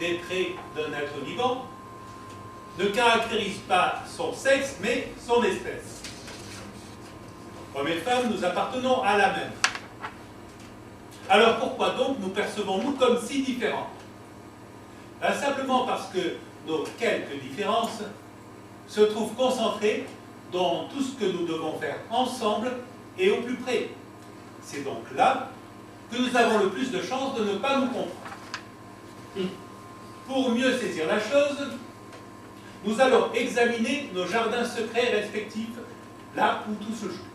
des traits d'un être vivant ne caractérise pas son sexe, mais son espèce. Hommes et femmes, nous appartenons à la même. Alors pourquoi donc nous percevons-nous comme si différents? Simplement parce que nos quelques différences se trouvent concentrées dans tout ce que nous devons faire ensemble et au plus près. C'est donc là que nous avons le plus de chances de ne pas nous comprendre. Pour mieux saisir la chose, nous allons examiner nos jardins secrets respectifs, là où tout se joue.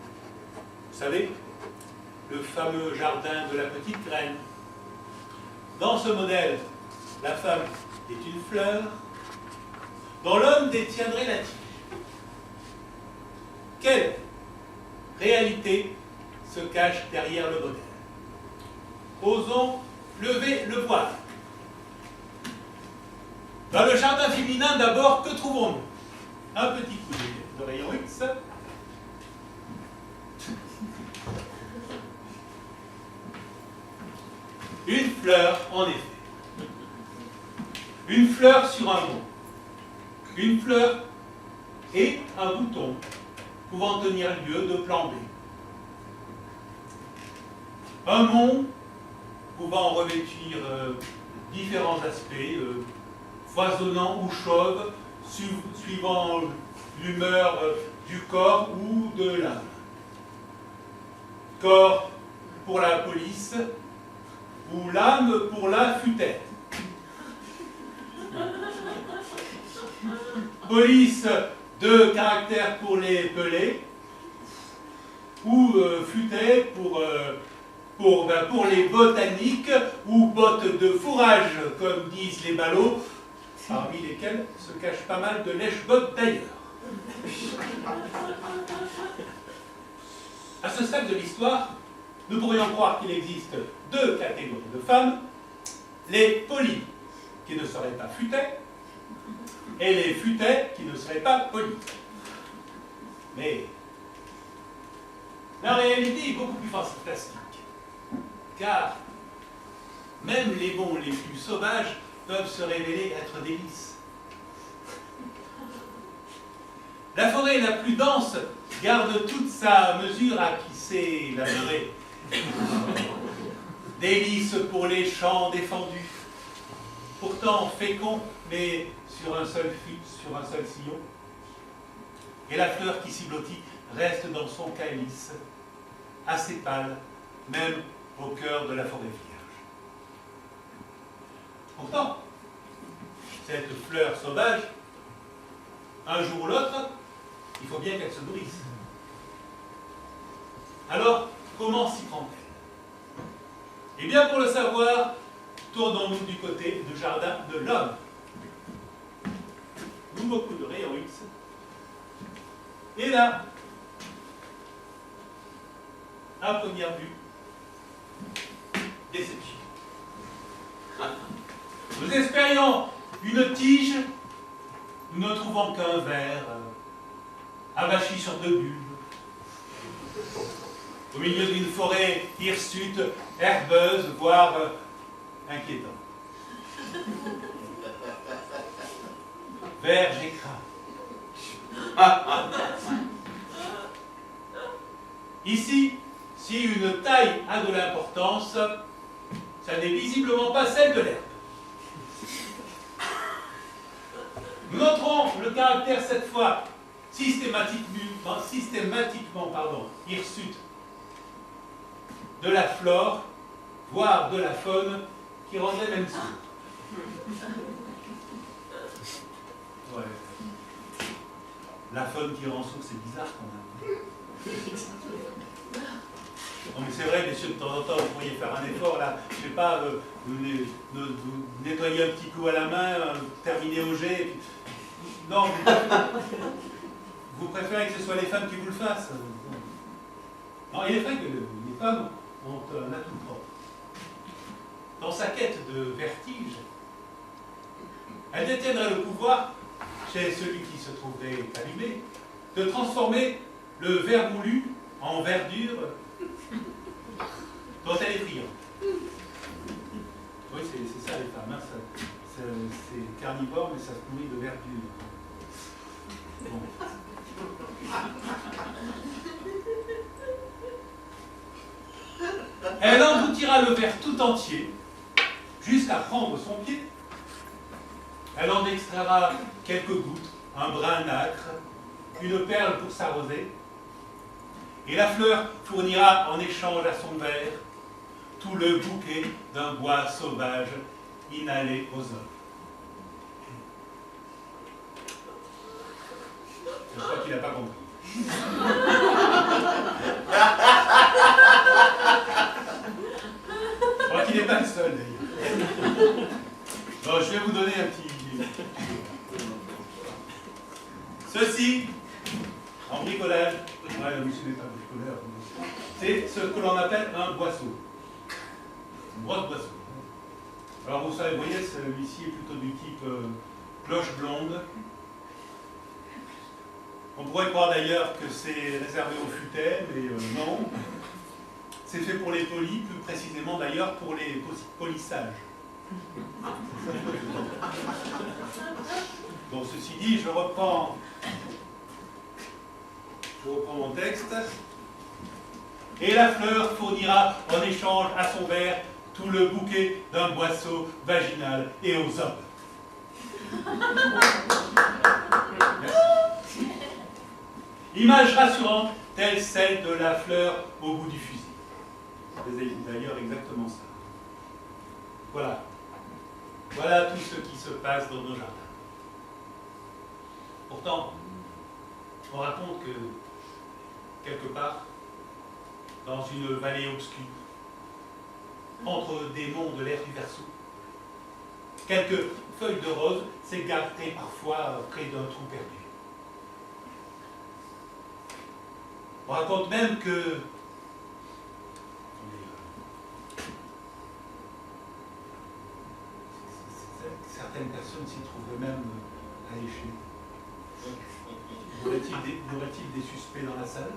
Vous savez, le fameux jardin de la petite graine. Dans ce modèle, la femme est une fleur, dont l'homme détiendrait la tige. Quelle réalité se cache derrière le modèle? Osons lever le voile. Dans le jardin féminin, d'abord, que trouvons-nous? Un petit coup de rayon X. Une fleur, en effet. Une fleur sur un mont. Une fleur et un bouton pouvant tenir lieu de plan B. Un mont pouvant revêtir différents aspects, foisonnants ou chauves, suivant l'humeur du corps ou de l'âme. Corps pour la police, ou l'âme pour la futaie. Police de caractère pour les pelés, ou futaie pour les botaniques, ou bottes de fourrage, comme disent les ballots, parmi lesquels se cache pas mal de lèche-bottes d'ailleurs. À ce stade de l'histoire, nous pourrions croire qu'il existe deux catégories de femmes, les polies, qui ne seraient pas futaies, et les futaies, qui ne seraient pas polies. Mais la réalité est beaucoup plus fantastique, car même les bons les plus sauvages peuvent se révéler être des lys. La forêt la plus dense garde toute sa mesure à qui sait la durée. Des lys pour les champs défendus, pourtant féconds, mais sur un seul fût, sur un seul sillon. Et la fleur qui s'y blottit reste dans son calice, assez pâle, même au cœur de la forêt vierge. Pourtant, cette fleur sauvage, un jour ou l'autre, il faut bien qu'elle se nourrisse. Alors, comment s'y prend-elle? Eh bien, pour le savoir, tournons-nous du côté du jardin de l'homme. Nouveau coup de rayon X. Et là, à première vue, déception. Nous espérions une tige, nous ne trouvons qu'un verre avachi sur deux bulbes. Au milieu d'une forêt hirsute, herbeuse, voire inquiétante. Verge écrin. Ici, si une taille a de l'importance, ça n'est visiblement pas celle de l'herbe. Nous noterons le caractère cette fois systématiquement hirsute de la flore, voire de la faune, qui rendrait même sourd. Ouais. La faune qui rend sourd, c'est bizarre quand même. Non mais c'est vrai, messieurs, de temps en temps, vous pourriez faire un effort là, je sais pas, vous nettoyer un petit coup à la main, terminer au jet, et puis... Non, vous préférez que ce soit les femmes qui vous le fassent. Non, il est vrai que les femmes ont un atout propre. Dans sa quête de vertige, elle détiendrait le pouvoir, chez celui qui se trouverait allumé, de transformer le verre moulu en verdure dont elle est friande. Oui, c'est ça les femmes, hein, c'est carnivore, mais ça se nourrit de verdure. Bon. Elle engloutira le verre tout entier, jusqu'à prendre son pied. Elle en extraira quelques gouttes, un brin nacre, une perle pour s'arroser. Et la fleur fournira en échange à son verre tout le bouquet d'un bois sauvage inhalé aux hommes. Je crois qu'il n'a pas compris. Je crois qu'il n'est pas le seul d'ailleurs. Bon, je vais vous donner un petit... Ceci, en bricolage, ouais, le monsieur n'est pas bricoleur, c'est ce que l'on appelle un boisseau. Une brosse boisseau. Alors vous savez, vous voyez, celui-ci est plutôt du type cloche blonde. On pourrait croire d'ailleurs que c'est réservé aux futaies, mais non. C'est fait pour les polis, plus précisément d'ailleurs pour les polissages. Donc ceci dit, je reprends mon texte. Et la fleur fournira en échange à son verre tout le bouquet d'un boisseau vaginal et aux hommes. Merci. Image rassurante, telle celle de la fleur au bout du fusil. C'est d'ailleurs exactement ça. Voilà. Voilà tout ce qui se passe dans nos jardins. Pourtant, on raconte que, quelque part, dans une vallée obscure, entre des monts de l'ère du Verseau, quelques feuilles de rose s'égaretaient parfois près d'un trou perdu. On raconte même que certaines personnes s'y trouveraient même alléchées. Y aurait-il des suspects dans la salle?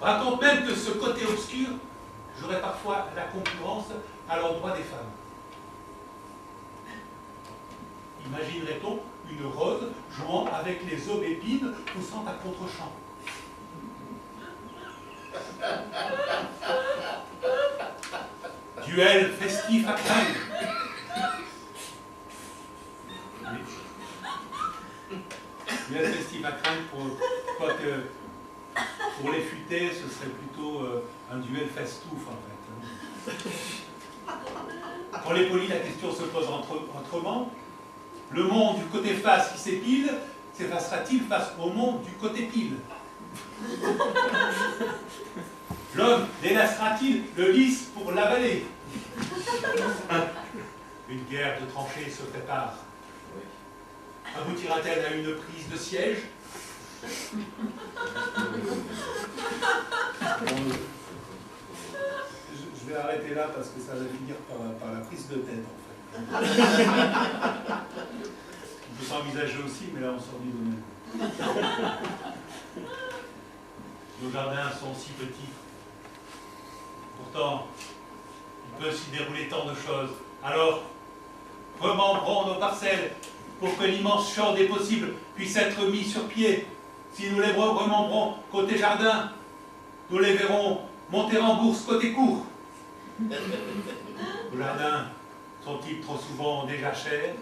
On raconte même que ce côté obscur jouerait parfois la concurrence à l'endroit des femmes. Imaginerait-on une rose jouant avec les aubépines poussant à contre-champ? Duel festif à craindre. Duel festif à craindre, quoique pour les futés, ce serait plutôt un duel festouf en fait. Pour les polis, la question se pose autrement. Le monde du côté face qui s'épile, s'effacera-t-il face au monde du côté pile? L'homme délacera-t-il le lys pour l'avaler? Une guerre de tranchées se prépare. Aboutira-t-elle à une prise de siège? Je vais arrêter là parce que ça va finir par la prise de tête en fait. On peut s'envisager aussi, mais là on sort du domaine. Nos jardins sont si petits. Pourtant, il peut s'y dérouler tant de choses. Alors, remembrons nos parcelles pour que l'immense champ des possibles puisse être mis sur pied. Si nous les remembrons côté jardin, nous les verrons monter en bourse côté cour. Nos jardins sont-ils trop souvent déjà chers?